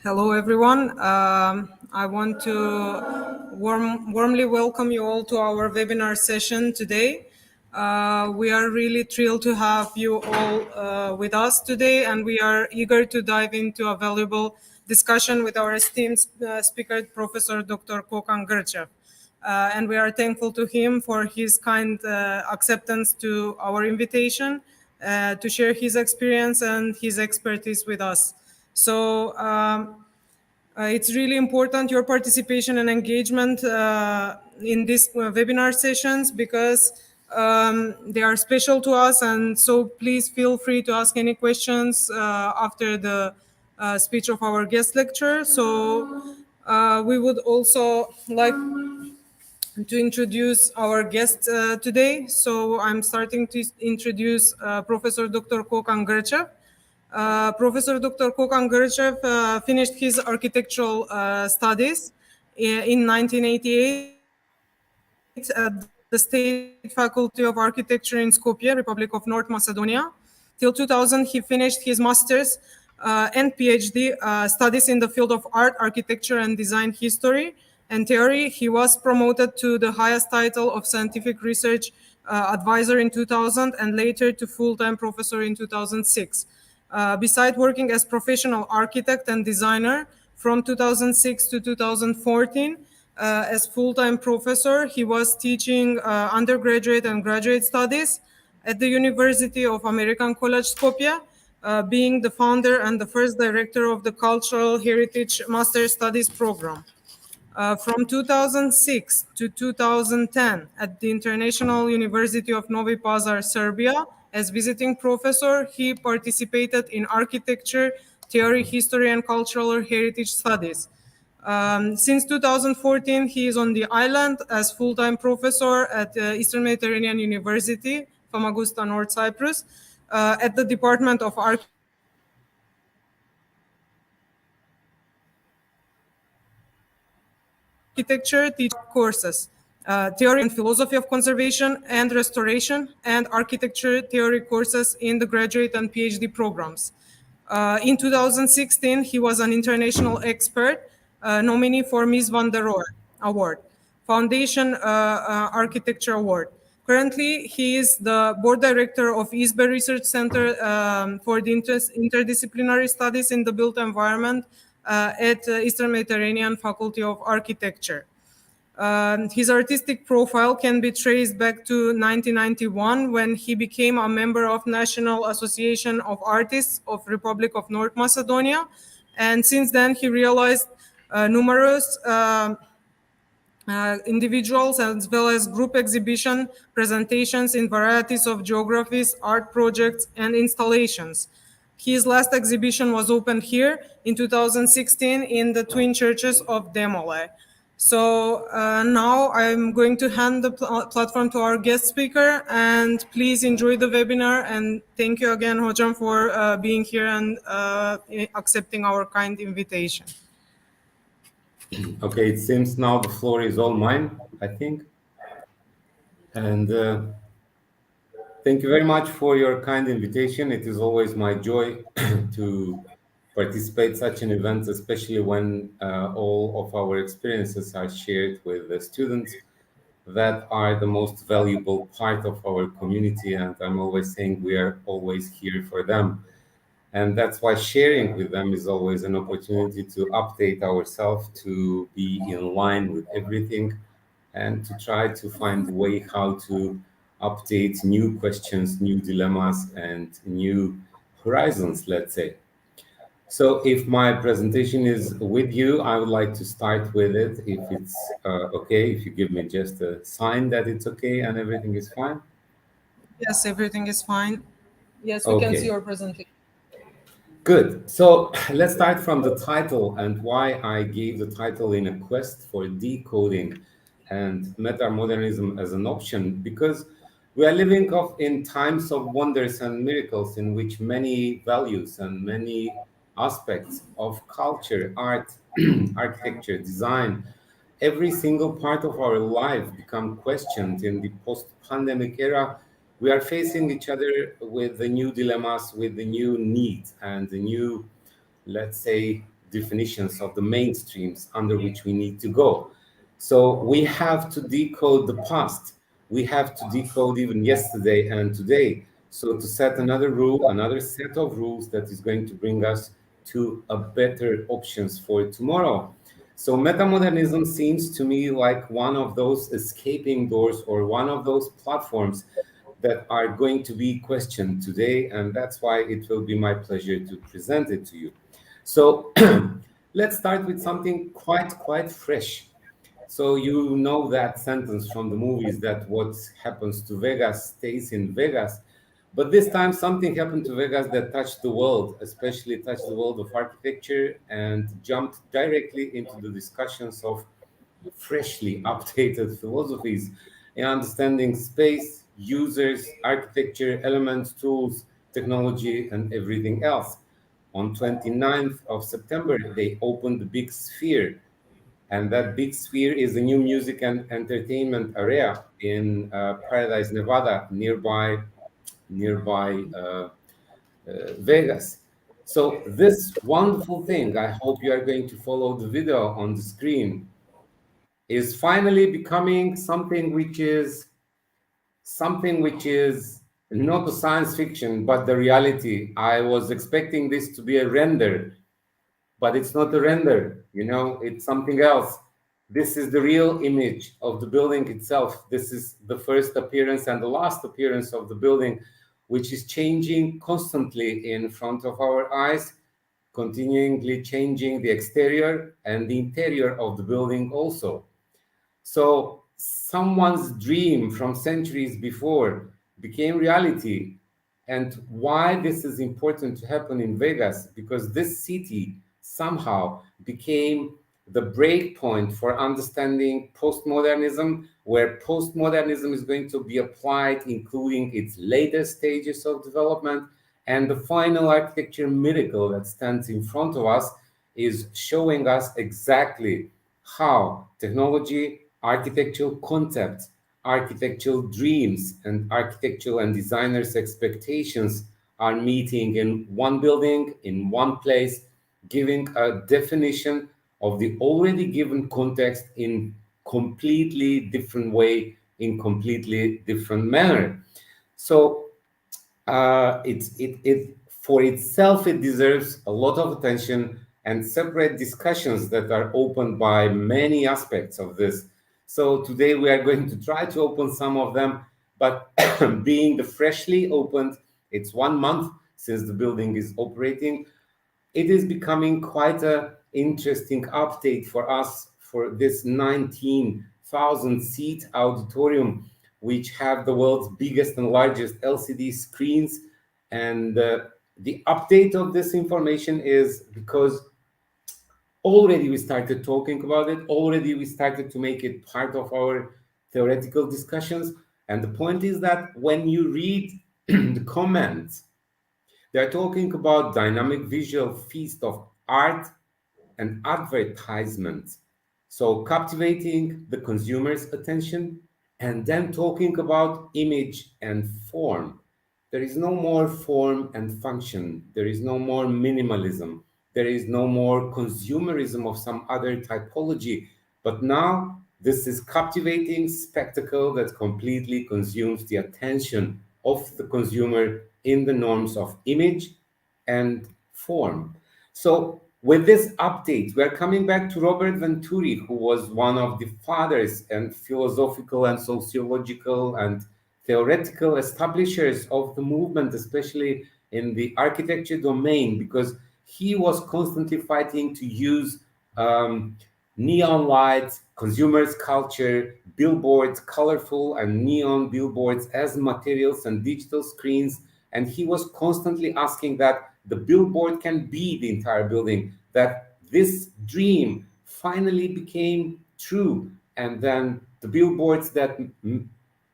Hello, everyone. I want to warmly welcome you all to our webinar session today. We are really thrilled to have you all with us today, and we are eager to dive into a valuable discussion with our esteemed speaker, Professor Dr. Kokan Gurchev. And we are thankful to him for his kind acceptance to our invitation to share his experience and his expertise with us. So it's really important your participation and engagement in these webinar sessions because they are special to us. And so please feel free to ask any questions after the speech of our guest lecturer. So we would also like to introduce our guest today. So I'm starting to introduce Professor Dr. Kokan Gurchev. Professor Dr. Kokan Gurchev finished his architectural studies in 1988 at the State Faculty of Architecture in Skopje, Republic of North Macedonia. Till 2000, he finished his master's and PhD studies in the field of art, architecture, and design history and theory. He was promoted to the highest title of scientific research advisor in 2000 and later to full-time professor in 2006. Besides working as professional architect and designer from 2006 to 2014, as full-time professor, he was teaching undergraduate and graduate studies at the University of American College Skopje, being the founder and the first director of the Cultural Heritage Master Studies program. From 2006 to 2010 at the International University of Novi Pazar, Serbia, as visiting professor, he participated in architecture, theory, history, and cultural heritage studies. Since 2014, he is on the island as full-time professor at Eastern Mediterranean University, Famagusta, North Cyprus, at the Department of Architecture, teaching courses, theory and philosophy of conservation and restoration, and architecture theory courses in the graduate and PhD programs. In 2016, he was an international expert nominee for Mies van der Rohe Award, Foundation Architecture Award. Currently, he is the board director of ISBE Research Center for the interdisciplinary studies in the built environment at Eastern Mediterranean Faculty of Architecture. His artistic profile can be traced back to 1991 when he became a member of National Association of Artists of Republic of North Macedonia. And since then, he realized numerous individuals as well as group exhibition presentations in varieties of geographies, art projects, and installations. His last exhibition was opened here in 2016 in the Twin Churches of Demole. So now I'm going to hand the platform to our guest speaker, and please enjoy the webinar. And thank you again, Hocam, for being here and accepting our kind invitation. Okay, it seems now the floor is all mine, I think. And thank you very much for your kind invitation. It is always my joy to participate in such an event, especially when all of our experiences are shared with the students that are the most valuable part of our community. And I'm always saying we are always here for them. And that's why sharing with them is always an opportunity to update ourselves, to be in line with everything, and to try to find a way how to update new questions, new dilemmas, and new horizons, let's say. So if my presentation is with you, I would like to start with it. If it's okay, if you give me just a sign that it's okay and everything is fine. Yes, everything is fine. Yes, we can see Okay. your presentation. Good. So let's start from the title and why I gave the title in a quest for decoding and metamodernism as an option, because we are living in times of wonders and miracles in which many values and many aspects of culture, art, architecture, design, every single part of our life become questioned in the post-pandemic era we are facing each other with the new dilemmas, with the new needs and the new, let's say, definitions of the mainstreams under which we need to go. So we have to decode the past. We have to decode even yesterday and today. So to set another rule, another set of rules that is going to bring us to a better options for tomorrow. So metamodernism seems to me like one of those escaping doors or one of those platforms that are going to be questioned today, and that's why it will be my pleasure to present it to you. So let's start with something quite fresh. So you know that sentence from the movies that what happens to Vegas stays in Vegas. But this time something happened to Vegas that touched the world, especially touched the world of architecture and jumped directly into the discussions of freshly updated philosophies in understanding space, users, architecture, elements, tools, technology, and everything else. On 29th of September, they opened the Big Sphere, and that Big Sphere is a new music and entertainment area in Paradise, Nevada, nearby Vegas. So this wonderful thing, I hope you are going to follow the video on the screen, is finally becoming something which is not a science fiction but the reality. I was expecting this to be a render, but it's not a render, it's something else. This is the real image of the building itself. This is the first appearance and the last appearance of the building, which is changing constantly in front of our eyes, continually changing the exterior and the interior of the building also. So someone's dream from centuries before became reality. And why this is important to happen in Vegas? Because this city somehow became the break point for understanding postmodernism, where postmodernism is going to be applied, including its later stages of development. And the final architecture miracle that stands in front of us is showing us exactly how technology, architectural concepts, architectural dreams, and architectural and designers' expectations are meeting in one building, in one place, giving a definition of the already given context in completely different way, in completely different manner. So it for itself it deserves a lot of attention and separate discussions that are opened by many aspects of this. So today we are going to try to open some of them, but being the freshly opened, it's 1 month since the building is operating, it is becoming quite a interesting update for us for this 19,000 seat auditorium, which have the world's biggest and largest LCD screens. And the update of this information is because already we started talking about it, already we started to make it part of our theoretical discussions. And the point is that when you read the comments, they're talking about dynamic visual feast of art and advertisement. So captivating the consumer's attention and then talking about image and form. There is no more form and function. There is no more minimalism. There is no more consumerism of some other typology. But now this is captivating spectacle that completely consumes the attention of the consumer in the norms of image and form. So with this update, we are coming back to Robert Venturi, who was one of the fathers and philosophical and sociological and theoretical establishers of the movement, especially in the architecture domain, because he was constantly fighting to use neon lights, consumers culture, billboards, colorful and neon billboards as materials and digital screens. And he was constantly asking that the billboard can be the entire building, that this dream finally became true. And then the billboards that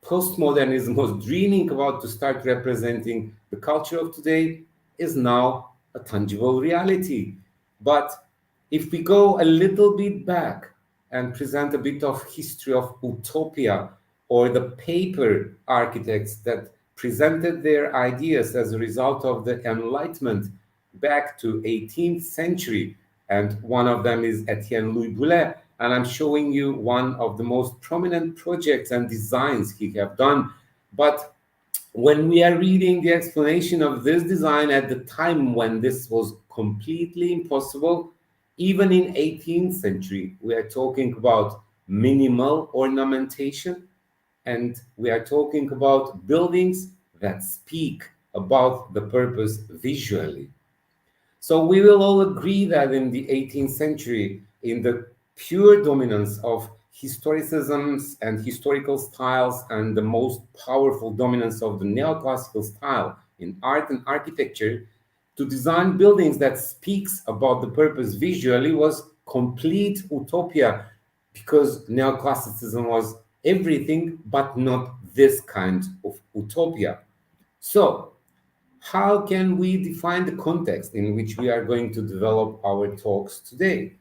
postmodernism was dreaming about to start representing the culture of today is now a tangible reality. But if we go a little bit back and present a bit of history of utopia or the paper architects that presented their ideas as a result of the Enlightenment back to 18th century. And one of them is Etienne Louis Boulet. And I'm showing you one of the most prominent projects and designs he have done. But when we are reading the explanation of this design at the time when this was completely impossible, even in 18th century, we are talking about minimal ornamentation, and we are talking about buildings that speak about the purpose visually. So we will all agree that in the 18th century, in the pure dominance of historicisms and historical styles and the most powerful dominance of the neoclassical style in art and architecture, to design buildings that speaks about the purpose visually was complete utopia, because neoclassicism was everything but not this kind of utopia. So how can we define the context in which we are going to develop our talks today?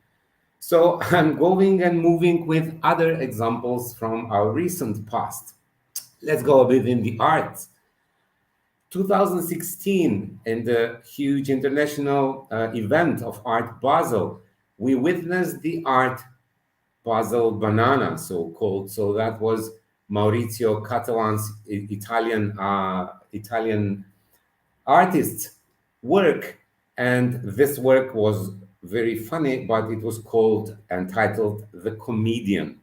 So I'm going and moving with other examples from our recent past. Let's go a bit in the arts. 2016, in the huge international event of Art Basel, we witnessed the Art Basel Banana, so called. So that was Maurizio Catalan's Italian artist's work, and this work was very funny, but it was called and titled The Comedian.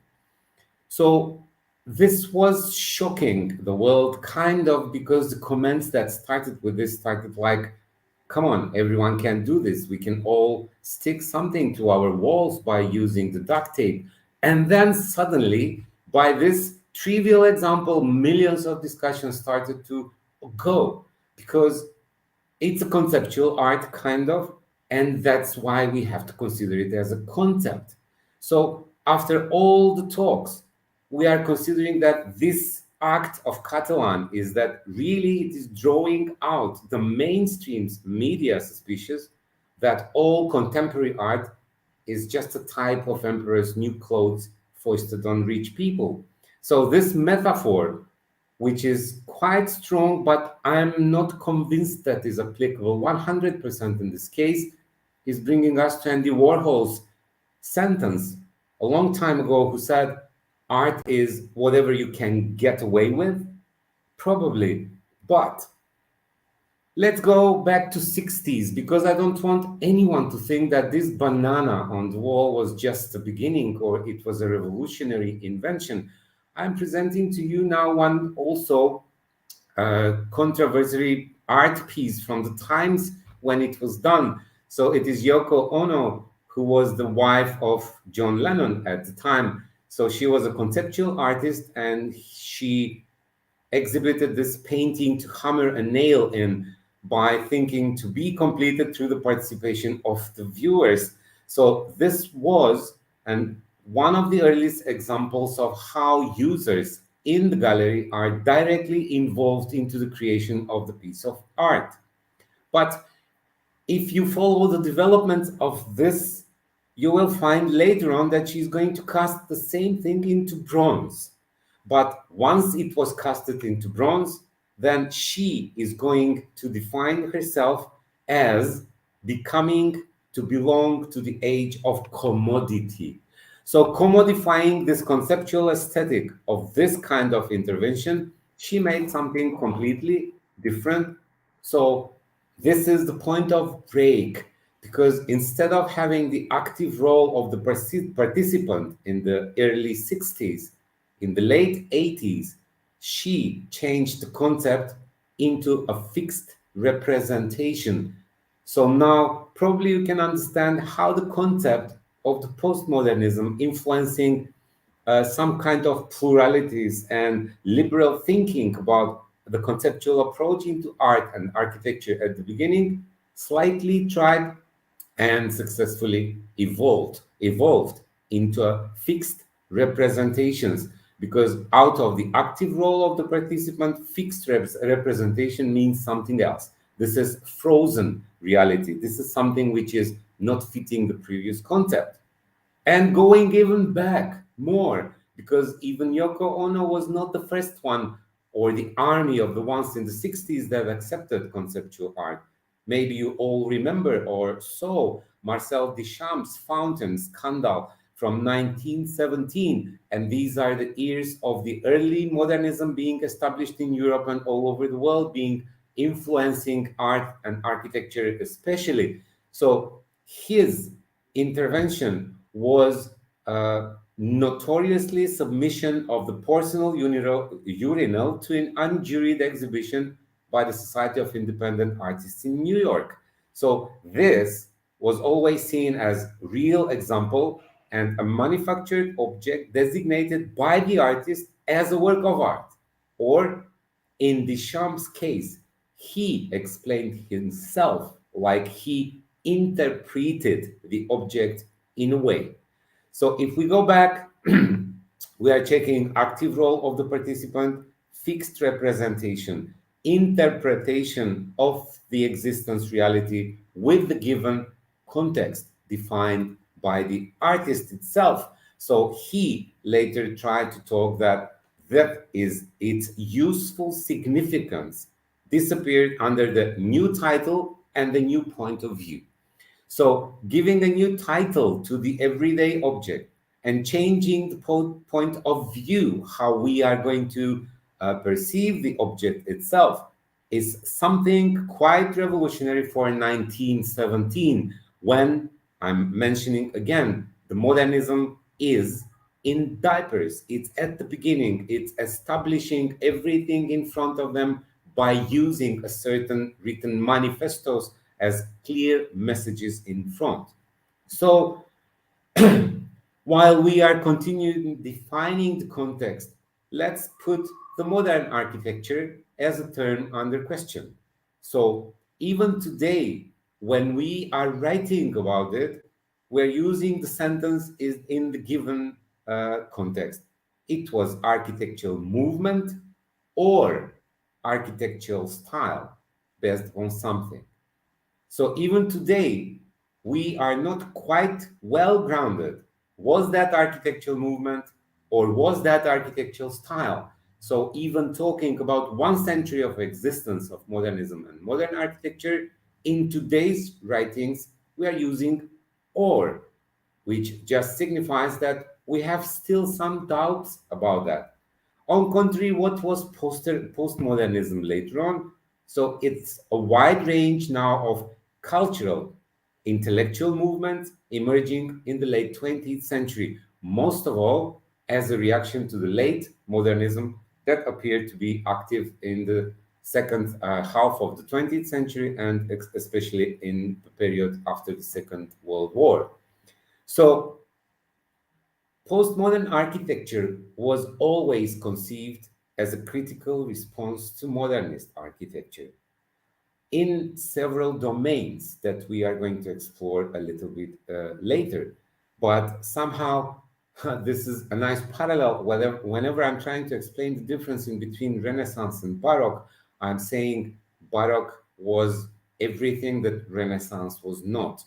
So this was shocking the world, kind of, because the comments that started with this started like, come on, everyone can do this. We can all stick something to our walls by using the duct tape. And then suddenly, by this trivial example, millions of discussions started to go, because it's a conceptual art, kind of, and that's why we have to consider it as a concept. So after all the talks, we are considering that this act of Catalan is that really it is drawing out the mainstream's media suspicious that all contemporary art is just a type of emperor's new clothes foisted on rich people. So this metaphor, which is quite strong, but I'm not convinced that is applicable 100% in this case, is bringing us to Andy Warhol's sentence a long time ago, who said, art is whatever you can get away with, probably. But let's go back to 60s, because I don't want anyone to think that this banana on the wall was just the beginning or it was a revolutionary invention. I'm presenting to you now one also controversial art piece from the times when it was done. So it is Yoko Ono, who was the wife of John Lennon at the time. So she was a conceptual artist, and she exhibited this painting to hammer a nail in by thinking to be completed through the participation of the viewers. So this was and one of the earliest examples of how users in the gallery are directly involved into the creation of the piece of art. But if you follow the development of this, you will find later on that she's going to cast the same thing into bronze. But once it was casted into bronze, then she is going to define herself as becoming to belong to the age of commodity. So, commodifying this conceptual aesthetic of this kind of intervention, she made something completely different. So, this is the point of break, because instead of having the active role of the participant in the early 60s, in the late 80s, she changed the concept into a fixed representation. So now probably you can understand how the concept of the postmodernism influencing some kind of pluralities and liberal thinking about the conceptual approach into art and architecture at the beginning slightly tried and successfully evolved into a fixed representations, because out of the active role of the participant, fixed representation means something else. This is frozen reality. This is something which is not fitting the previous concept. And going even back more, because even Yoko Ono was not the first one or the army of the ones in the 60s that accepted conceptual art. Maybe you all remember or saw Marcel Duchamp's Fountain Scandal from 1917. And these are the years of the early modernism being established in Europe and all over the world, being influencing art and architecture especially. So his intervention was notoriously submission of the porcelain urinal to an unjuried exhibition by the Society of Independent Artists in New York. So this was always seen as real example and a manufactured object designated by the artist as a work of art. Or in Duchamp's case, he explained himself like he interpreted the object in a way. So if we go back, we are checking active role of the participant, fixed representation, interpretation of the existence reality with the given context defined by the artist itself. So he later tried to talk that is its useful significance disappeared under the new title and the new point of view. So, giving a new title to the everyday object and changing the point of view, how we are going to perceive the object itself, is something quite revolutionary for 1917. When I'm mentioning again, the modernism is in diapers. It's at the beginning, it's establishing everything in front of them by using a certain written manifestos as clear messages in front. So while we are continuing defining the context, let's put the modern architecture as a term under question. So even today, when we are writing about it, we're using the sentence is in the given context. It was architectural movement or architectural style based on something. So even today, we are not quite well grounded. Was that architectural movement or was that architectural style? So even talking about 1 century of existence of modernism and modern architecture, in today's writings, we are using or, which just signifies that we have still some doubts about that. On contrary, what was postmodernism later on? So it's a wide range now of cultural, intellectual movements emerging in the late 20th century, most of all as a reaction to the late modernism that appeared to be active in the second half of the 20th century and especially in the period after the Second World War. So postmodern architecture was always conceived as a critical response to modernist architecture in several domains that we are going to explore a little bit later. But somehow, this is a nice parallel. Whenever I'm trying to explain the difference in between Renaissance and Baroque, I'm saying Baroque was everything that Renaissance was not.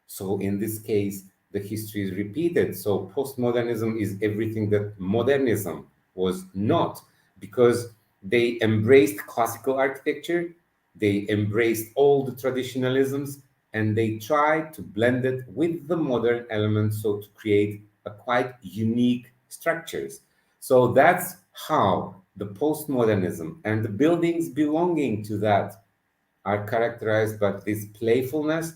So in this case, the history is repeated. So postmodernism is everything that modernism was not, because they embraced classical architecture, they embraced all the traditionalisms, and they tried to blend it with the modern elements so to create a quite unique structures. So that's how the postmodernism and the buildings belonging to that are characterized by this playfulness,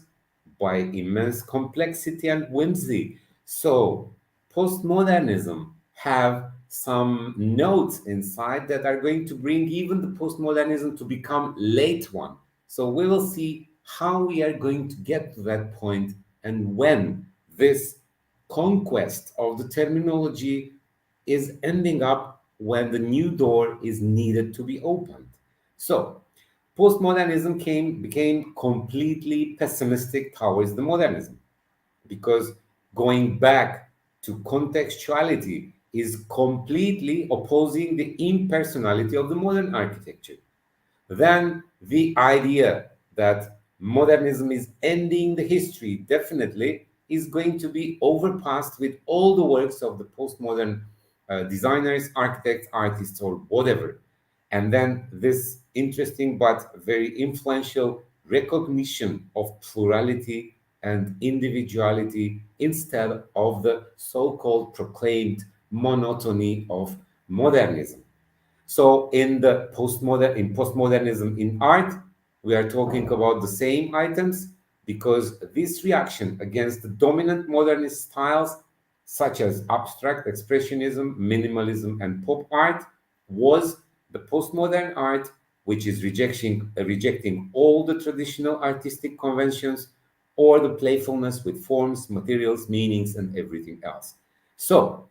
by immense complexity and whimsy. So, postmodernism have some notes inside that are going to bring even the postmodernism to become late one. So we will see how we are going to get to that point and when this conquest of the terminology is ending up when the new door is needed to be opened. So postmodernism became completely pessimistic towards the modernism because going back to contextuality is completely opposing the impersonality of the modern architecture. Then the idea that modernism is ending the history definitely is going to be overpassed with all the works of the postmodern designers, architects, artists, or whatever. And then this interesting but very influential recognition of plurality and individuality instead of the so-called proclaimed monotony of modernism. So in postmodernism in art, we are talking about the same items because this reaction against the dominant modernist styles such as abstract expressionism, minimalism, and pop art was the postmodern art, which is rejecting all the traditional artistic conventions or the playfulness with forms, materials, meanings, and everything else. So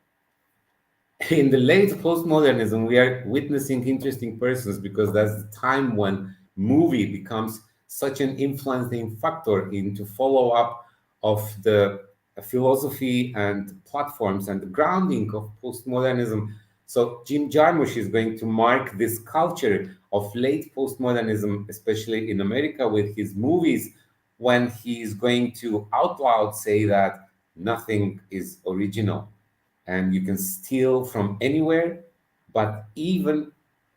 in the late postmodernism, we are witnessing interesting persons because that's the time when movie becomes such an influencing factor into follow up of the philosophy and platforms and the grounding of postmodernism. So Jim Jarmusch is going to mark this culture of late postmodernism, especially in America, with his movies, when he is going to out loud say that nothing is original and you can steal from anywhere, but even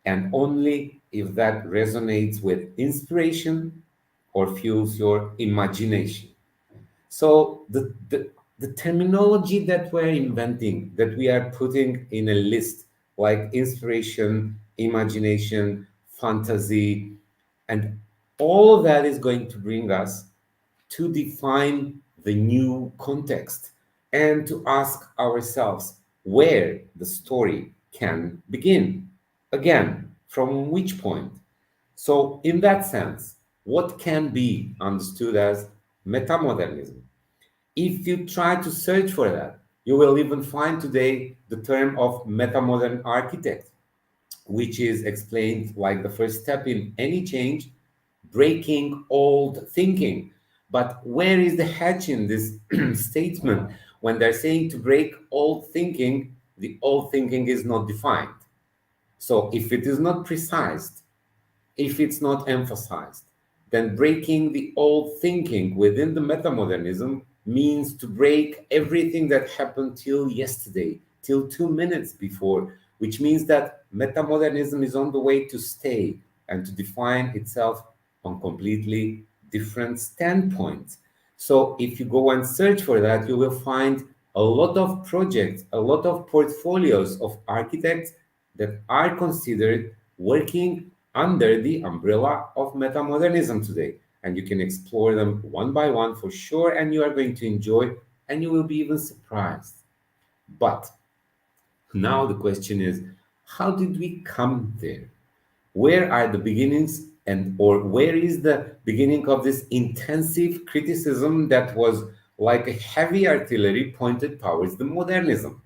and only if that resonates with inspiration or fuels your imagination. So the terminology that we're inventing, that we are putting in a list, like inspiration, imagination, fantasy, and all of that is going to bring us to define the new context and to ask ourselves where the story can begin. Again, from which point? So, in that sense, what can be understood as metamodernism? If you try to search for that, you will even find today the term of metamodern architect, which is explained like the first step in any change, breaking old thinking. But where is the hatch in this statement? When they're saying to break old thinking, the old thinking is not defined. So if it is not precise, if it's not emphasized, then breaking the old thinking within the metamodernism means to break everything that happened till yesterday, till 2 minutes before, which means that metamodernism is on the way to stay and to define itself on completely different standpoints. So if you go and search for that, you will find a lot of projects, a lot of portfolios of architects that are considered working under the umbrella of metamodernism today. And you can explore them one by one for sure, and you are going to enjoy, and you will be even surprised. But now the question is, how did we come there? Where are the beginnings, and or where is the beginning of this intensive criticism that was like a heavy artillery pointed towards the modernism?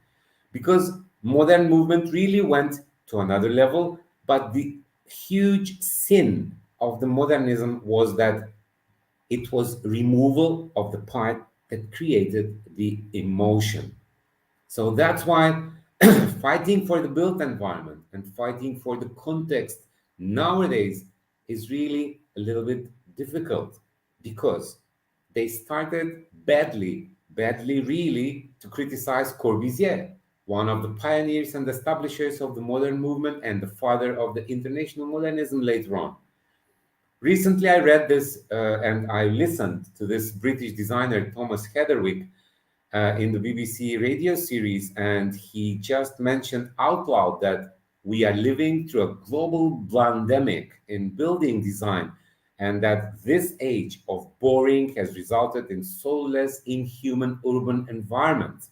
Because modern movement really went to another level, but the huge sin of the modernism was that it was removal of the part that created the emotion. So that's why fighting for the built environment and fighting for the context nowadays is really a little bit difficult because they started badly really, to criticize Corbusier, one of the pioneers and establishers of the modern movement and the father of the international modernism later on. Recently, I read this and I listened to this British designer, Thomas Heatherwick, in the BBC radio series, and he just mentioned out loud that we are living through a global pandemic in building design, and that this age of boring has resulted in soulless, inhuman urban environments.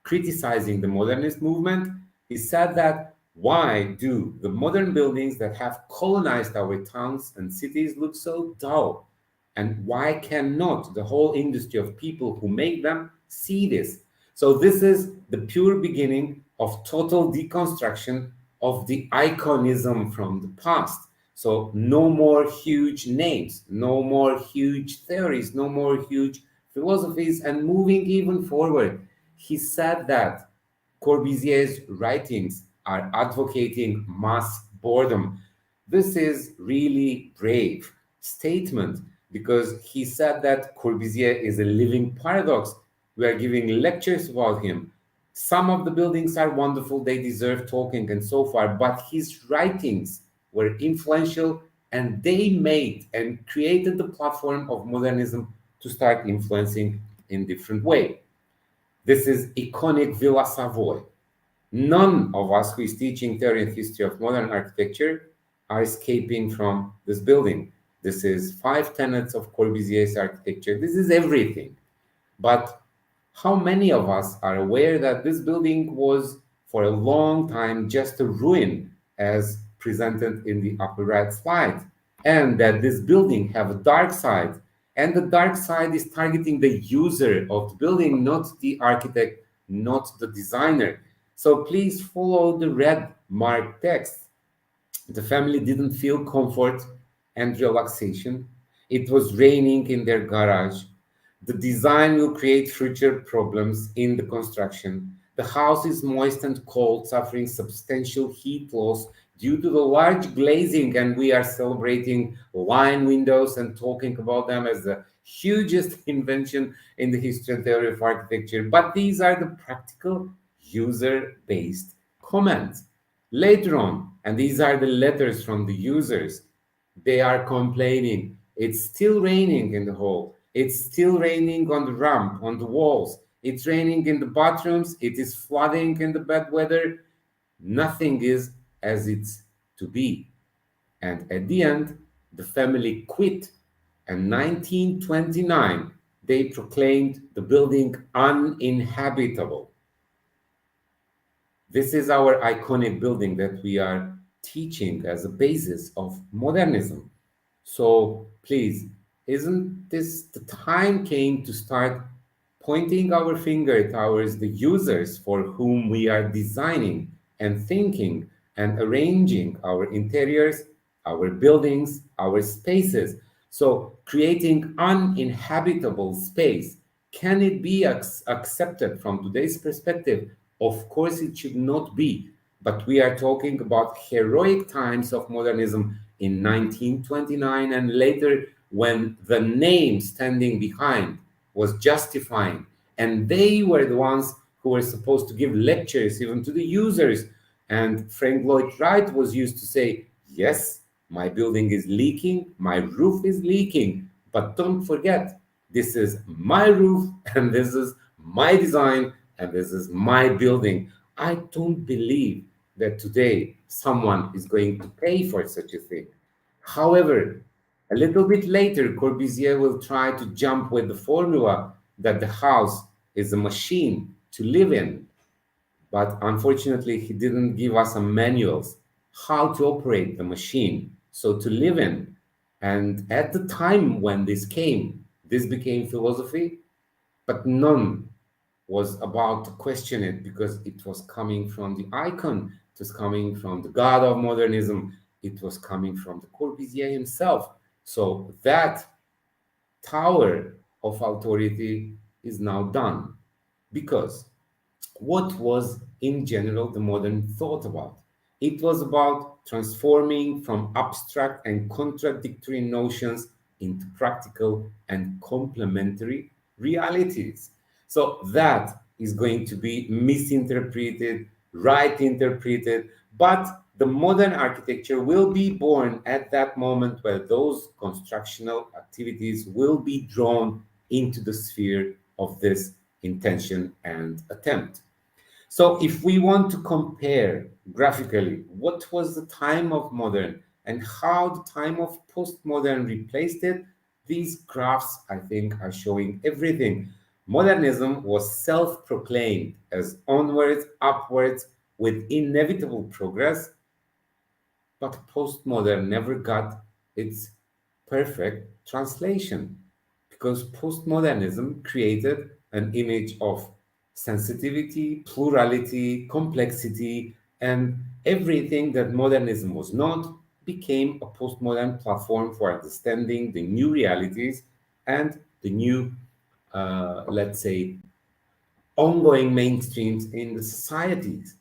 Criticizing the modernist movement, he said that why do the modern buildings that have colonized our towns and cities look so dull? And why cannot the whole industry of people who make them see this? So, this is the pure beginning of total deconstruction of the iconism from the past. So, no more huge names, no more huge theories, no more huge philosophies, and moving even forward. He said that Corbusier's writings are advocating mass boredom. This is really brave statement because he said that Corbusier is a living paradox. We are giving lectures about him. Some of the buildings are wonderful, they deserve talking and so far, but his writings were influential, and they made and created the platform of modernism to start influencing in different way. This is iconic Villa Savoy. None of us who is teaching theory and history of modern architecture are escaping from this building. This is five tenets of Corbusier's architecture. This is everything. But how many of us are aware that this building was for a long time just a ruin as presented in the upper right slide, and that this building have a dark side, and the dark side is targeting the user of the building, not the architect, not the designer. So please follow the red marked text. The family didn't feel comfort and relaxation. It was raining in their garage. The design will create future problems in the construction. The house is moist and cold, suffering substantial heat loss due to the large glazing, and we are celebrating line windows and talking about them as the hugest invention in the history and theory of architecture. But these are the practical, user based comments. Later on, and these are the letters from the users, they are complaining. It's still raining in the hall. It's still raining on the ramp, on the walls. It's raining in the bathrooms. It is flooding in the bad weather. Nothing is as it's to be. And at the end, the family quit. And 1929, they proclaimed the building uninhabitable. This is our iconic building that we are teaching as a basis of modernism. So please, isn't this the time came to start pointing our finger towards the users for whom we are designing and thinking and arranging our interiors, our buildings, our spaces? So creating uninhabitable space, can it be accepted from today's perspective? Of course, it should not be. But we are talking about heroic times of modernism in 1929 and later, when the name standing behind was justifying, and they were the ones who were supposed to give lectures even to the users. And Frank Lloyd Wright was used to say, yes, my building is leaking, my roof is leaking, but don't forget, this is my roof and this is my design and this is my building. I don't believe that today someone is going to pay for such a thing. However, a little bit later, Corbusier will try to jump with the formula that the house is a machine to live in. But unfortunately, he didn't give us a manuals how to operate the machine, so to live in. And at the time when this came, this became philosophy, but none was about to question it because it was coming from the icon, it was coming from the god of modernism, it was coming from the Corbusier himself. So that tower of authority is now done. Because what was in general the modern thought about? It was about transforming from abstract and contradictory notions into practical and complementary realities. So that is going to be misinterpreted, right interpreted, but the modern architecture will be born at that moment where those constructional activities will be drawn into the sphere of this intention and attempt. So if we want to compare graphically what was the time of modern and how the time of postmodern replaced it, these graphs, I think, are showing everything. Modernism was self-proclaimed as onwards, upwards, with inevitable progress, but postmodern never got its perfect translation because postmodernism created an image of sensitivity, plurality, complexity, and everything that modernism was not became a postmodern platform for understanding the new realities and the new, let's say, ongoing mainstreams in the societies.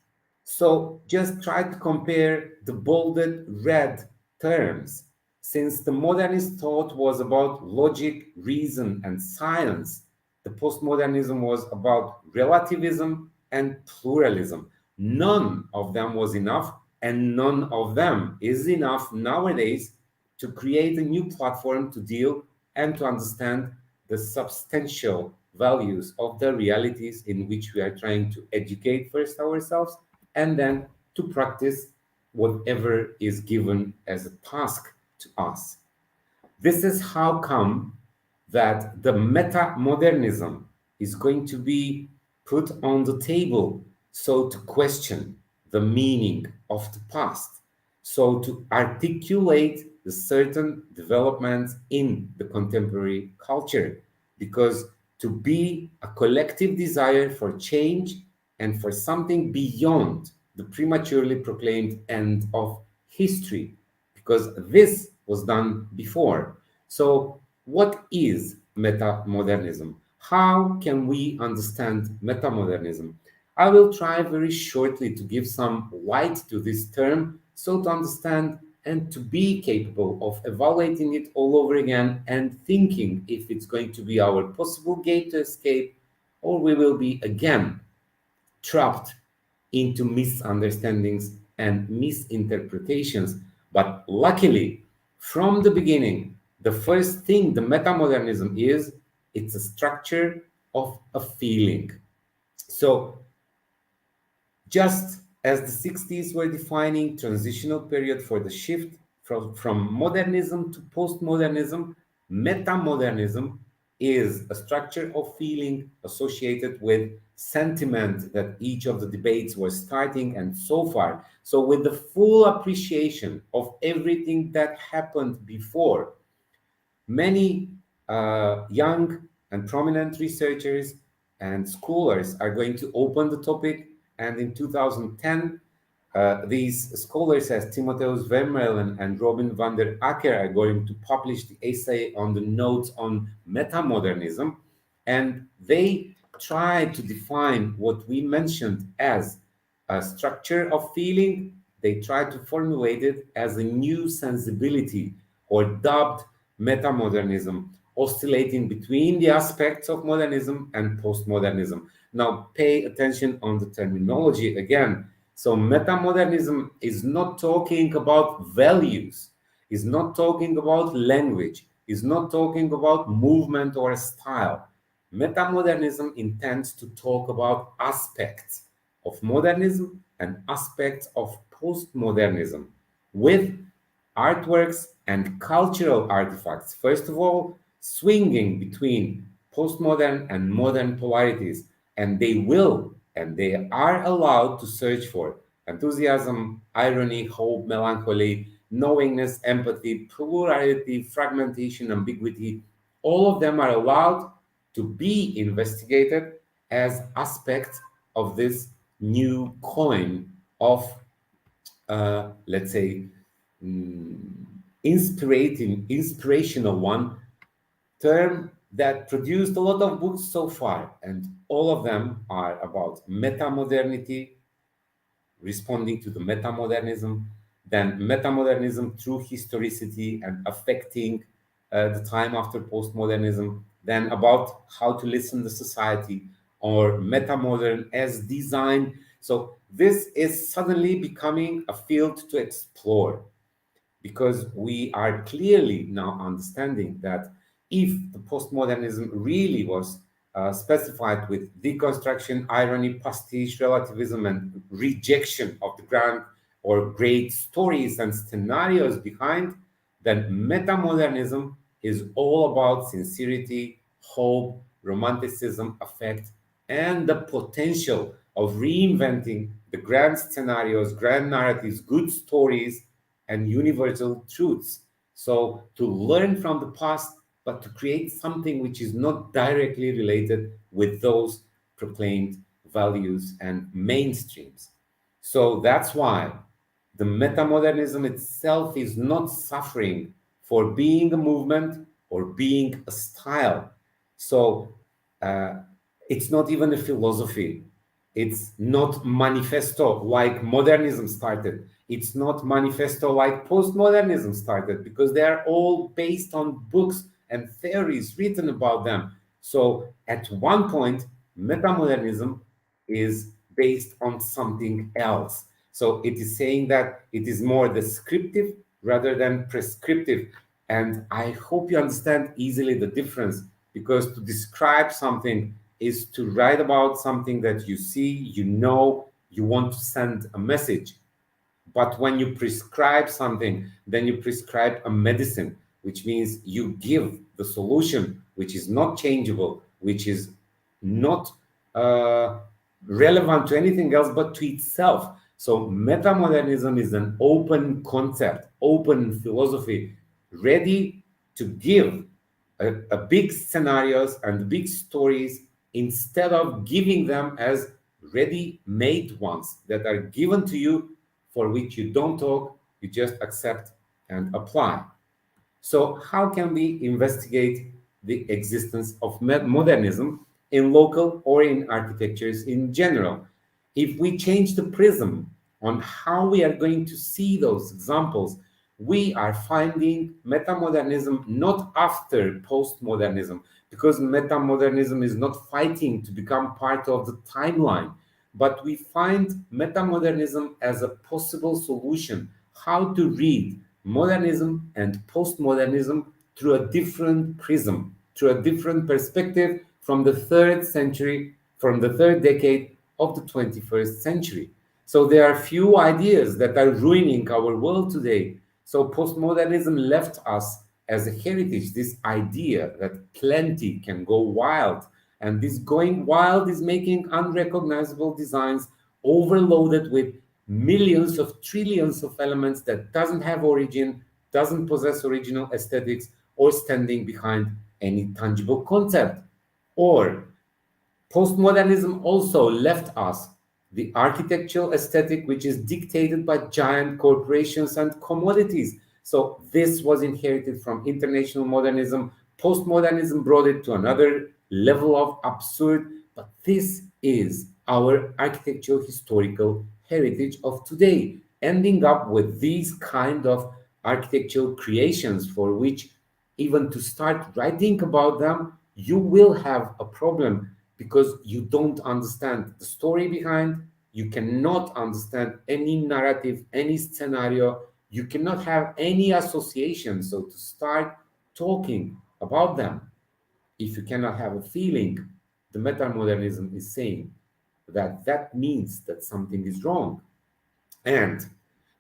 So just try to compare the bolded red terms. Since the modernist thought was about logic, reason, and science, the postmodernism was about relativism and pluralism. None of them was enough. and none of them is enough nowadays to create a new platform to deal and to understand the substantial values of the realities in which we are trying to educate first ourselves and then to practice whatever is given as a task to us. This is how come that the meta-modernism is going to be put on the table, so to question the meaning of the past, so to articulate the certain developments in the contemporary culture, because to be a collective desire for change and for something beyond the prematurely proclaimed end of history, because this was done before. So, what is metamodernism? How can we understand metamodernism? I will try very shortly to give some light to this term so to understand and to be capable of evaluating it all over again and thinking if it's going to be our possible gate to escape or we will be again trapped into misunderstandings and misinterpretations. But luckily, from the beginning, the first thing the metamodernism is, it's a structure of a feeling. So just as the 60s were defining transitional period for the shift from modernism to postmodernism, metamodernism is a structure of feeling associated with sentiment that each of the debates were starting and so far. So with the full appreciation of everything that happened before, many young and prominent researchers and scholars are going to open the topic, and in 2010, these scholars, as Timotheus Vermeulen and Robin van der Acker, are going to publish the essay on the notes on metamodernism, and they try to define what we mentioned as a structure of feeling. They try to formulate it as a new sensibility, or dubbed metamodernism, oscillating between the aspects of modernism and postmodernism. Now, pay attention on the terminology again. So, metamodernism is not talking about values, is not talking about language, is not talking about movement or style. Metamodernism intends to talk about aspects of modernism and aspects of postmodernism with artworks and cultural artifacts, first of all, swinging between postmodern and modern polarities, and they will and they are allowed to search for enthusiasm, irony, hope, melancholy, knowingness, empathy, plurality, fragmentation, ambiguity. All of them are allowed to be investigated as aspects of this new coin of, let's say, inspirational one term that produced a lot of books so far, and all of them are about metamodernity, responding to the metamodernism, then metamodernism through historicity and affecting the time after postmodernism, then about how to listen to society, or metamodern as design. So this is suddenly becoming a field to explore, because we are clearly now understanding that if the postmodernism really was specified with deconstruction, irony, pastiche, relativism, and rejection of the grand or great stories and scenarios behind, then metamodernism is all about sincerity, hope, romanticism, affect, and the potential of reinventing the grand scenarios, grand narratives, good stories, and universal truths. So to learn from the past, but to create something which is not directly related with those proclaimed values and mainstreams. So that's why the metamodernism itself is not suffering for being a movement or being a style. So uh, it's not even a philosophy. It's not manifesto like modernism started. It's not manifesto like postmodernism started, because they are all based on books and theories written about them. So at one point, metamodernism is based on something else. So it is saying that it is more descriptive rather than prescriptive. And I hope you understand easily the difference, because to describe something is to write about something that you see, you know, you want to send a message. But when you prescribe something, then you prescribe a medicine, which means you give the solution, which is not changeable, which is not uh, relevant to anything else but to itself. So, metamodernism is an open concept, open philosophy, ready to give a big scenarios and big stories instead of giving them as ready-made ones that are given to you, for which you don't talk, you just accept and apply. So, how can we investigate the existence of modernism in local or in architectures in general? If we change the prism on how we are going to see those examples, we are finding metamodernism not after postmodernism, because metamodernism is not fighting to become part of the timeline, but we find metamodernism as a possible solution how to read modernism and postmodernism through a different prism, through a different perspective from the third century, from the third decade of the 21st century. So there are few ideas that are ruining our world today. So postmodernism left us as a heritage this idea that plenty can go wild. And this going wild is making unrecognizable designs overloaded with millions of trillions of elements that doesn't have origin, doesn't possess original aesthetics, or standing behind any tangible concept. Or postmodernism also left us the architectural aesthetic, which is dictated by giant corporations and commodities. So this was inherited from international modernism. Postmodernism brought it to another level of absurd, but this is our architectural historical heritage of today, ending up with these kind of architectural creations for which even to start writing about them, you will have a problem because you don't understand the story behind. You cannot understand any narrative, any scenario. You cannot have any association. So to start talking about them, if you cannot have a feeling, the metamodernism is saying that that means that something is wrong. And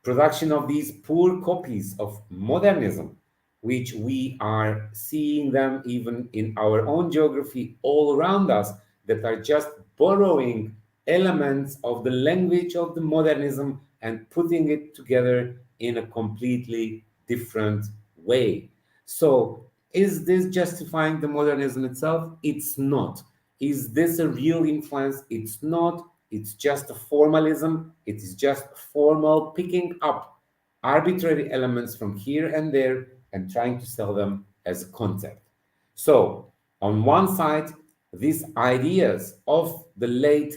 production of these poor copies of modernism, which we are seeing them even in our own geography all around us, that are just borrowing elements of the language of the modernism and putting it together in a completely different way. So, is this justifying the modernism itself? It's not. Is this a real influence? It's not. It's just a formalism. It is just formal picking up arbitrary elements from here and there and trying to sell them as a concept. So, on one side, these ideas of the late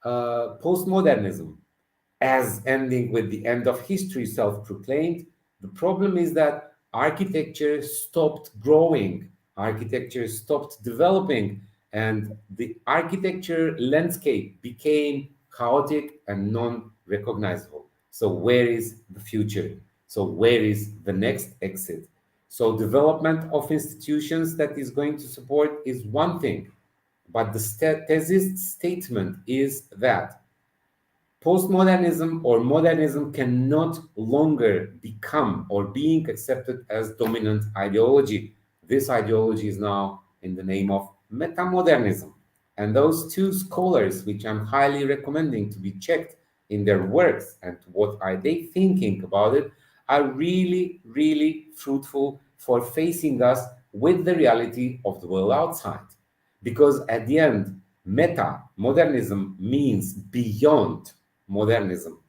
postmodernism as ending with the end of history self-proclaimed. The problem is that architecture stopped growing, architecture stopped developing, and the architecture landscape became chaotic and non-recognizable. So where is the future? So where is the next exit? So development of institutions that is going to support is one thing, but the thesis statement is that postmodernism or modernism cannot longer become or being accepted as dominant ideology. This ideology is now in the name of metamodernism. And those two scholars, which I'm highly recommending to be checked in their works and what are they thinking about it, are really, really fruitful for facing us with the reality of the world outside. Because at the end, meta modernism means beyond modernism,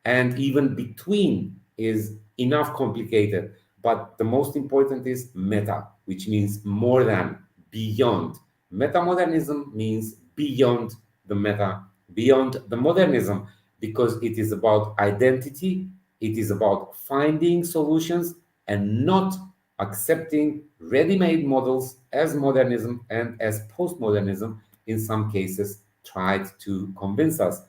and even between is enough complicated. But the most important is meta, which means more than, beyond. Meta modernism means beyond the meta, beyond the modernism, because it is about identity, it is about finding solutions and not accepting ready-made models as modernism and as postmodernism in some cases tried to convince us.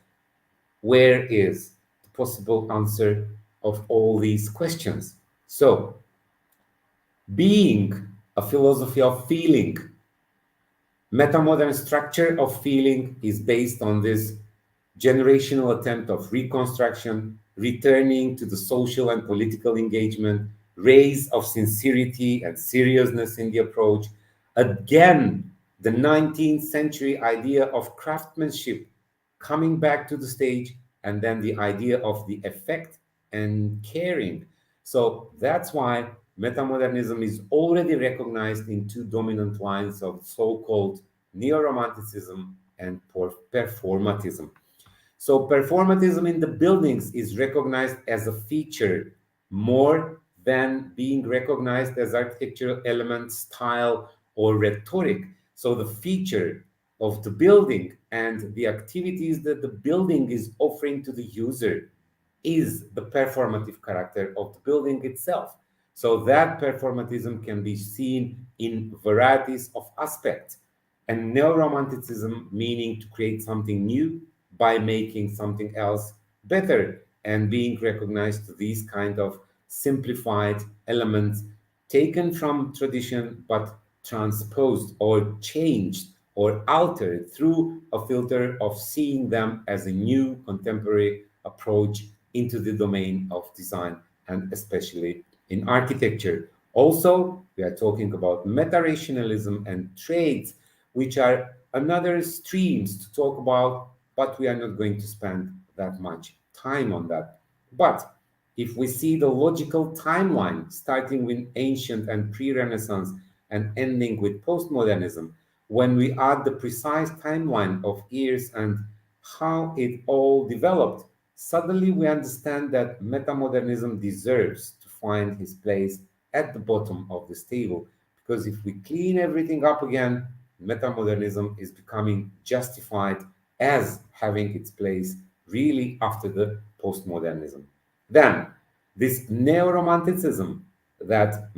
Where is the possible answer of all these questions. So, being a philosophy of feeling, metamodern structure of feeling is based on this generational attempt of reconstruction, returning to the social and political engagement, raise of sincerity and seriousness in the approach. Again, the 19th century idea of craftsmanship coming back to the stage, and then the idea of the effect and caring. So that's why metamodernism is already recognized in two dominant lines of so-called neo-romanticism and performatism. So performatism in the buildings is recognized as a feature more than being recognized as architectural element, style, or rhetoric. So the feature of the building and the activities that the building is offering to the user is the performative character of the building itself. So that performatism can be seen in varieties of aspects. And neo-romanticism meaning to create something new by making something else better and being recognized to these kind of simplified elements taken from tradition but transposed or changed or altered through a filter of seeing them as a new contemporary approach into the domain of design and especially in architecture. Also, we are talking about meta-rationalism and trades, which are another streams to talk about, but we are not going to spend that much time on that. But if we see the logical timeline starting with ancient and pre-Renaissance and ending with postmodernism, when we add the precise timeline of years and how it all developed, suddenly we understand that metamodernism deserves to find his place at the bottom of this table. Because if we clean everything up again, metamodernism is becoming justified as having its place really after the postmodernism. Then, this neo-romanticism that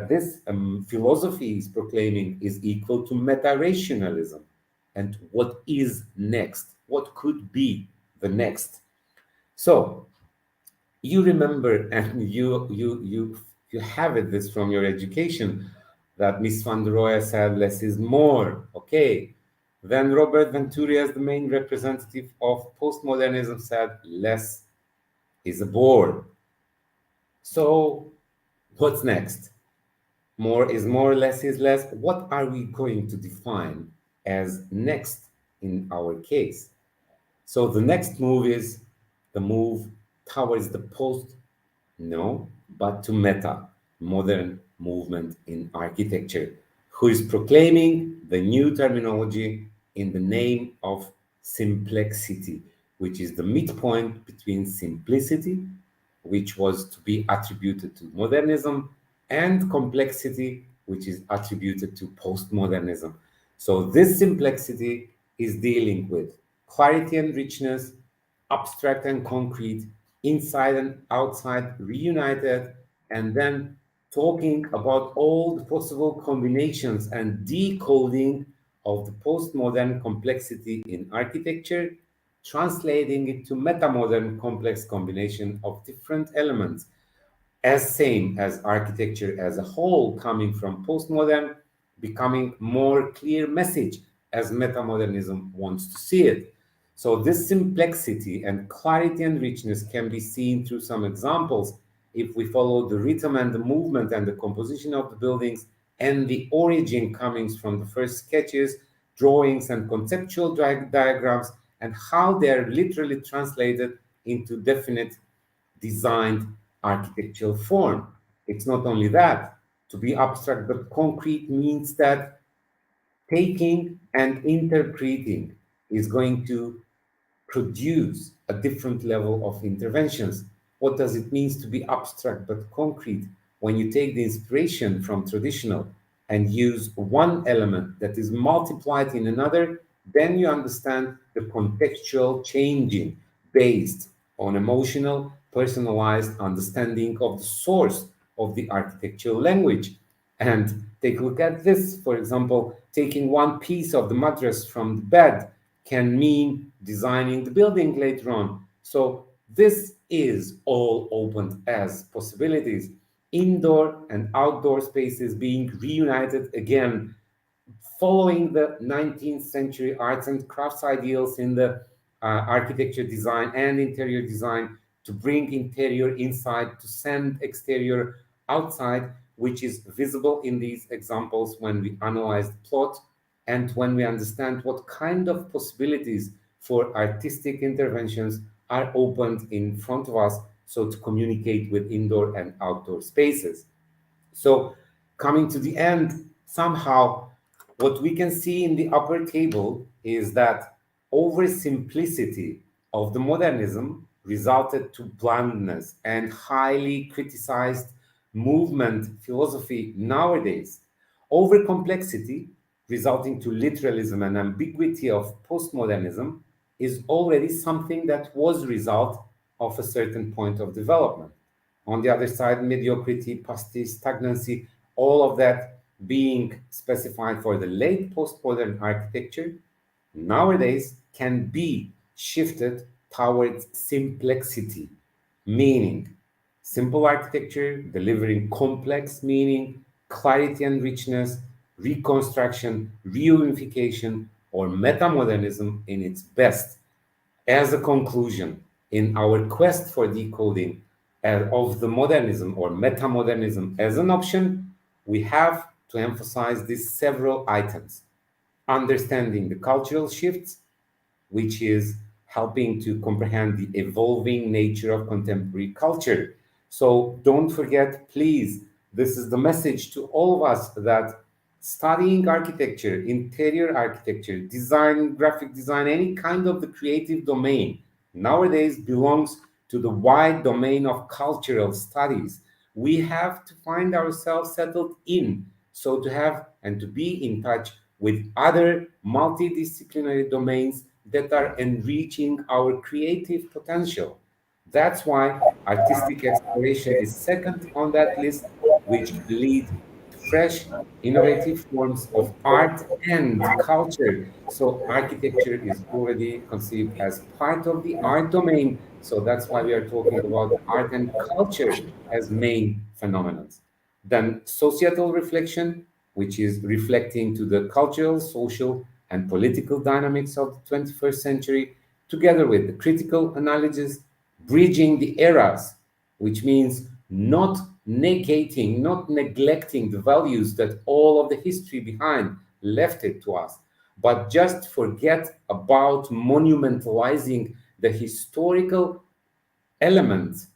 this philosophy is proclaiming is equal to meta-rationalism. And what is next? What could be the next? So you remember, and you have it this from your education, that Miss van der Rohe said less is more. Okay. Then Robert Venturi, as the main representative of postmodernism, said less is a bore. So what's next? More is more, less is less. What are we going to define as next in our case? So the next move is the move towards the post, no, but to meta, modern movement in architecture, who is proclaiming the new terminology in the name of simplexity, which is the midpoint between simplicity, which was to be attributed to modernism, and complexity, which is attributed to postmodernism. So this simplexity is dealing with clarity and richness, abstract and concrete, inside and outside reunited, and then talking about all the possible combinations and decoding of the postmodern complexity in architecture, translating it to metamodern complex combination of different elements as same as architecture as a whole coming from postmodern, becoming more clear message as metamodernism wants to see it. So this simplicity and clarity and richness can be seen through some examples if we follow the rhythm and the movement and the composition of the buildings and the origin coming from the first sketches, drawings and conceptual diagrams and how they're literally translated into definite designed architectural form. It's not only that. To be abstract but concrete means that taking and interpreting is going to produce a different level of interventions. What does it mean to be abstract but concrete? When you take the inspiration from traditional and use one element that is multiplied in another, then you understand the contextual changing based on emotional, personalized understanding of the source of the architectural language. And take a look at this. For example, taking one piece of the mattress from the bed can mean designing the building later on. So This is all opened as possibilities. Indoor and outdoor spaces being reunited again, following the 19th century arts and crafts ideals in the architecture design and interior design, to bring interior inside, to send exterior outside, which is visible in these examples when we analyze the plot and when we understand what kind of possibilities for artistic interventions are opened in front of us, so to communicate with indoor and outdoor spaces. So, coming to the end, somehow, what we can see in the upper table is that oversimplicity of the modernism resulted to blandness and highly criticized movement philosophy nowadays. Overcomplexity, resulting to literalism and ambiguity of postmodernism, is already something that was result of a certain point of development. On the other side, mediocrity, pastiche, stagnancy, all of that being specified for the late postmodern architecture, nowadays can be shifted towards complexity, meaning simple architecture delivering complex meaning, clarity and richness, reconstruction, reunification, or metamodernism in its best. As a conclusion, in our quest for decoding of the modernism or metamodernism as an option, we have to emphasize these several items: understanding the cultural shifts, which is helping to comprehend the evolving nature of contemporary culture. So don't forget, please, this is the message to all of us, that studying architecture, interior architecture, design, graphic design, any kind of the creative domain nowadays belongs to the wide domain of cultural studies. We have to find ourselves settled in, so to have and to be in touch with other multidisciplinary domains that are enriching our creative potential. That's why artistic exploration is second on that list, which lead to fresh, innovative forms of art and culture. So architecture is already conceived as part of the art domain. So that's why we are talking about art and culture as main phenomena. Then societal reflection, which is reflecting to the cultural, social, and political dynamics of the 21st century, together with the critical analysis, bridging the eras, which means not negating, not neglecting the values that all of the history behind left it to us, but just forget about monumentalizing the historical elements.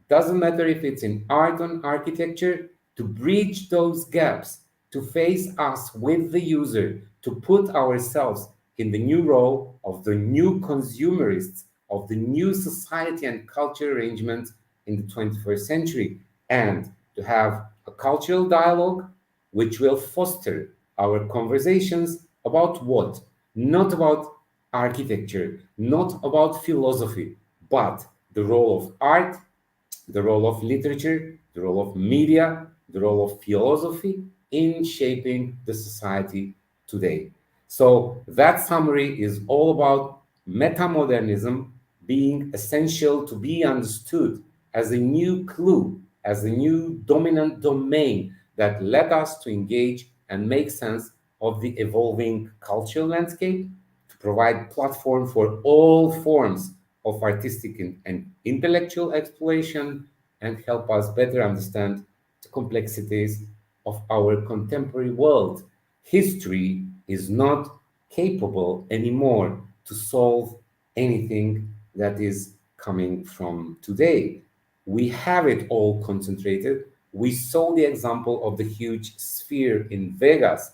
Doesn't matter if it's in art or architecture, to bridge those gaps, to face us with the user, to put ourselves in the new role of the new consumerists of the new society and culture arrangements in the 21st century, and to have a cultural dialogue which will foster our conversations about what? Not about architecture, not about philosophy, but the role of art, the role of literature, the role of media, the role of philosophy in shaping the society today. So that summary is all about metamodernism being essential to be understood as a new clue, as a new dominant domain that led us to engage and make sense of the evolving cultural landscape, to provide platform for all forms of artistic and intellectual exploration, and help us better understand the complexities of our contemporary world. History is not capable anymore to solve anything that is coming from today. We have it all concentrated. We saw the example of the huge sphere in Vegas.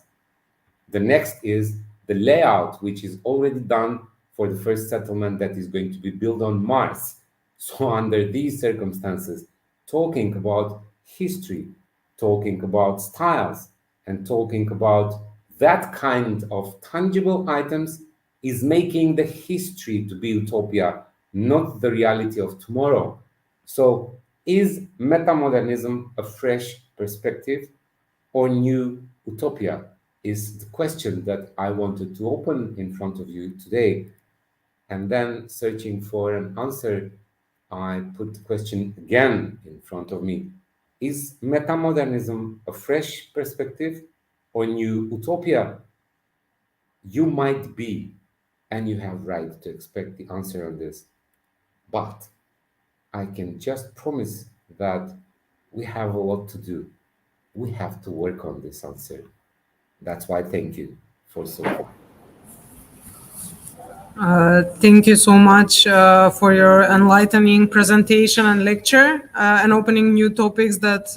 The next is the layout, which is already done for the first settlement that is going to be built on Mars. So, under these circumstances, talking about history, talking about styles, and talking about that kind of tangible items is making the history to be utopia, not the reality of tomorrow. So, is metamodernism a fresh perspective or new utopia? Is the question that I wanted to open in front of you today. And then, searching for an answer, I put the question again in front of me. Is metamodernism a fresh perspective or new utopia? You might be, and you have right to expect the answer on this. But I can just promise that we have a lot to do. We have to work on this answer. That's why thank you for so far. Thank you so much for your enlightening presentation and lecture and opening new topics that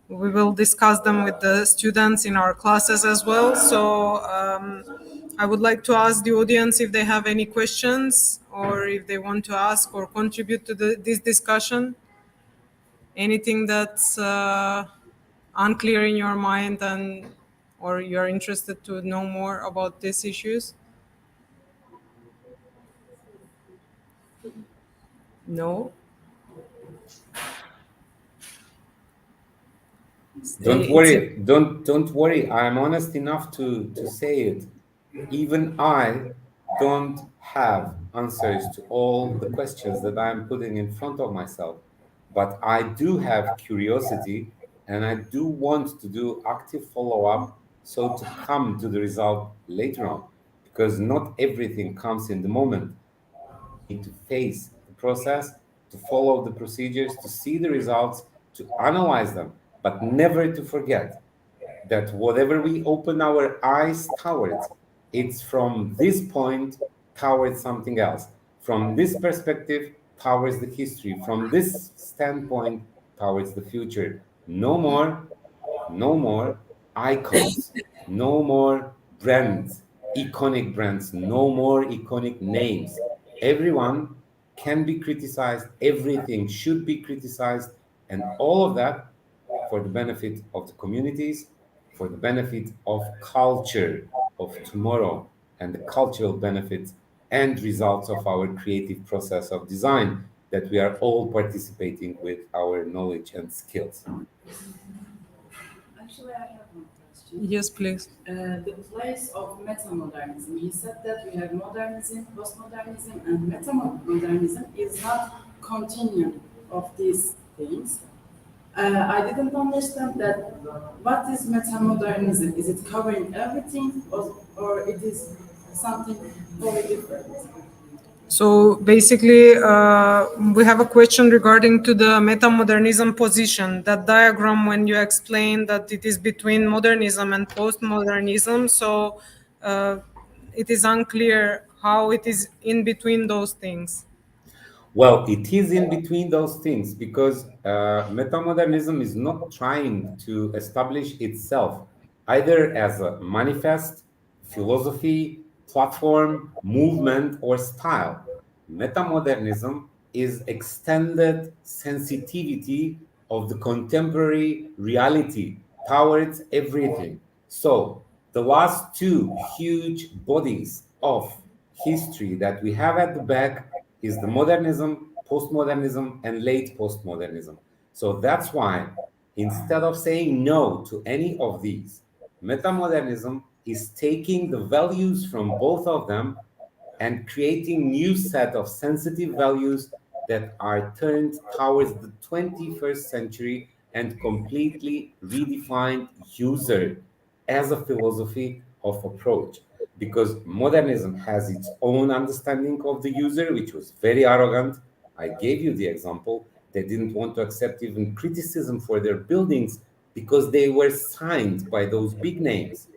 we will discuss them with the students in our classes as well. So I would like to ask the audience if they have any questions or if they want to ask or contribute to this discussion. Anything that's unclear in your mind and or you're interested to know more about these issues? No? Don't It's worry, don't worry. I'm honest enough to say it. Even I don't have answers to all the questions that I'm putting in front of myself, but I do have curiosity and I do want to do active follow-up so to come to the result later on, because not everything comes in the moment. Need to face the process, to follow the procedures, to see the results, to analyze them, but never to forget that whatever we open our eyes towards, it's from this point towards something else, from this perspective towards the history, from this standpoint towards the future. No more, no more icons, no more brands, iconic brands, no more iconic names. Everyone can be criticized, everything should be criticized, and all of that for the benefit of the communities, for the benefit of culture of tomorrow, and the cultural benefits and results of our creative process of design that we are all participating with our knowledge and skills. Actually, I have one question. yes, please. The place of metamodernism. He said that we have modernism, postmodernism, and metamodernism is not continuum of these things. I didn't understand that. What is metamodernism? Is it covering everything, or it is something totally different? So basically, we have a question regarding to the metamodernism position. That diagram when you explain that it is between modernism and postmodernism. So it is unclear how it is in between those things. Well, it is in between those things because metamodernism is not trying to establish itself either as a manifest, philosophy, platform, movement, or style. Metamodernism is extended sensitivity of the contemporary reality towards everything. So, the last two huge bodies of history that we have at the back is the modernism, postmodernism, and late postmodernism. So that's why instead of saying no to any of these, metamodernism is taking the values from both of them and creating new set of sensitive values that are turned towards the 21st century and completely redefined user as a philosophy of approach, because modernism has its own understanding of the user, which was very arrogant. I gave you the example. They didn't want to accept even criticism for their buildings because they were signed by those big names.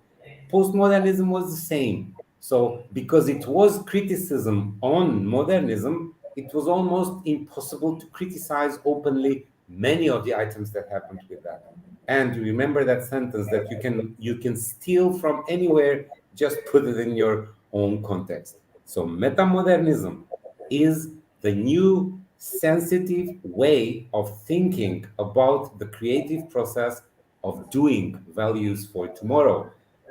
Postmodernism was the same. So, because it was criticism on modernism, it was almost impossible to criticize openly many of the items that happened with that. And remember that sentence that you can steal from anywhere, just put it in your own context. So, metamodernism is the new sensitive way of thinking about the creative process of doing values for tomorrow.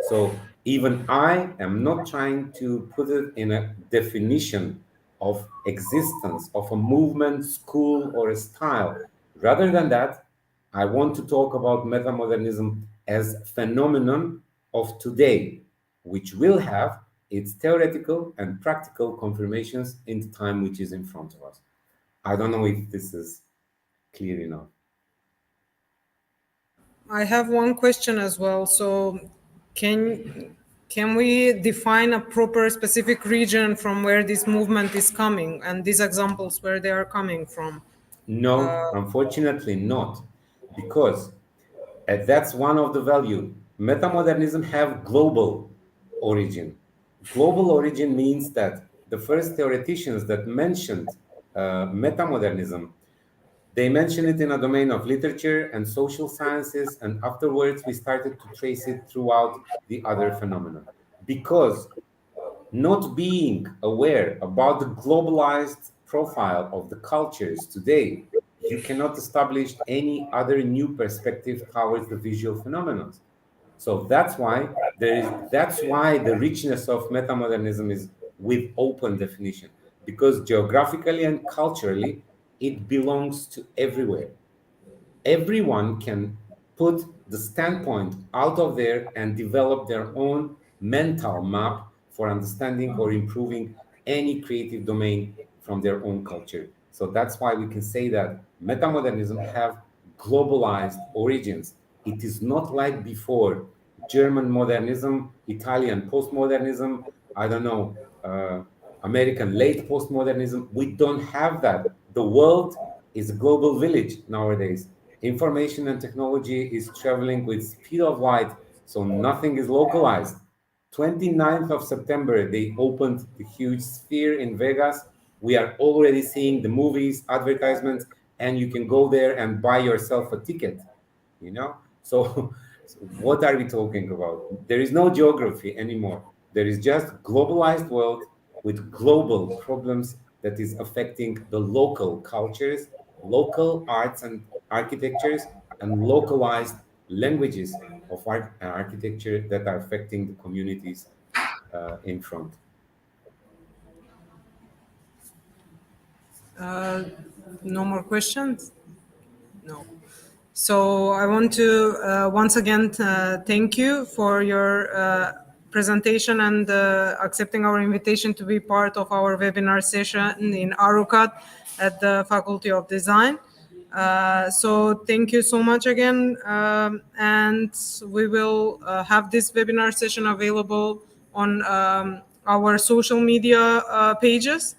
So even I am not trying to put it in a definition of existence of a movement, school, or a style. Rather than that, I want to talk about metamodernism as phenomenon of today, which will have its theoretical and practical confirmations in the time which is in front of us. I don't know if this is clear enough. I have one question as well. So, can we define a proper specific region from where this movement is coming and these examples where they are coming from? No, unfortunately not, because that's one of the value. Metamodernism have global origin. Global origin means that the first theoreticians that mentioned metamodernism, they mentioned it in a domain of literature and social sciences, and afterwards we started to trace it throughout the other phenomena. Because not being aware about the globalized profile of the cultures today, you cannot establish any other new perspective towards the visual phenomena. So that's why the richness of metamodernism is with open definition, because geographically and culturally it belongs to everywhere. Everyone can put the standpoint out of there and develop their own mental map for understanding or improving any creative domain from their own culture. So that's why we can say that metamodernism have globalized origins. It is not like before German modernism, Italian postmodernism, I don't know, American late postmodernism. We don't have that. The world is a global village nowadays. Information and technology is traveling with speed of light, so nothing is localized. 29th of September, they opened the huge sphere in Vegas. We are already seeing the movies, advertisements, and you can go there and buy yourself a ticket, you know? So, so what are we talking about? There is no geography anymore. There is just globalized world with global problems that is affecting the local cultures, local arts and architectures, and localized languages of art and architecture that are affecting the communities in front. No more questions? No. So I want to once again thank you for your presentation and accepting our invitation to be part of our webinar session in ARUCAD at the Faculty of Design. So thank you so much again, and we will have this webinar session available on our social media pages.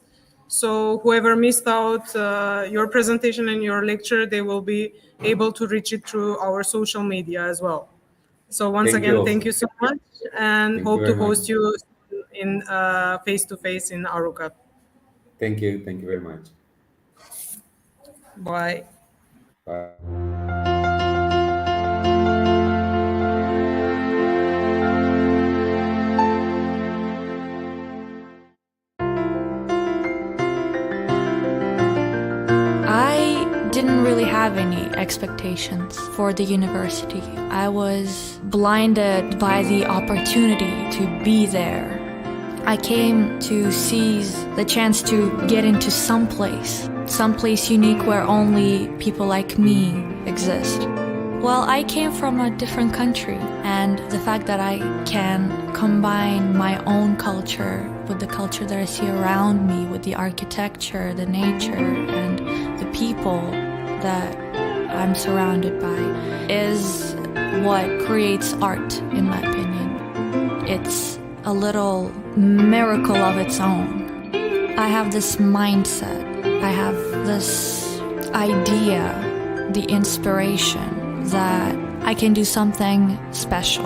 So whoever missed out your presentation and your lecture, they will be able to reach it through our social media as well. So once Thank you again, thank also. you so much, and Thank you hope to very much. host you in face-to-face in ARUCAD. Thank you. Thank you very much. Bye. Bye. I didn't really have any expectations for the university. I was blinded by the opportunity to be there. I came to seize the chance to get into some place unique where only people like me exist. Well, I came from a different country, and the fact that I can combine my own culture with the culture that I see around me, with the architecture, the nature, and the people that I'm surrounded by, is what creates art, in my opinion. It's a little miracle of its own. I have this mindset, I have this idea, the inspiration that I can do something special.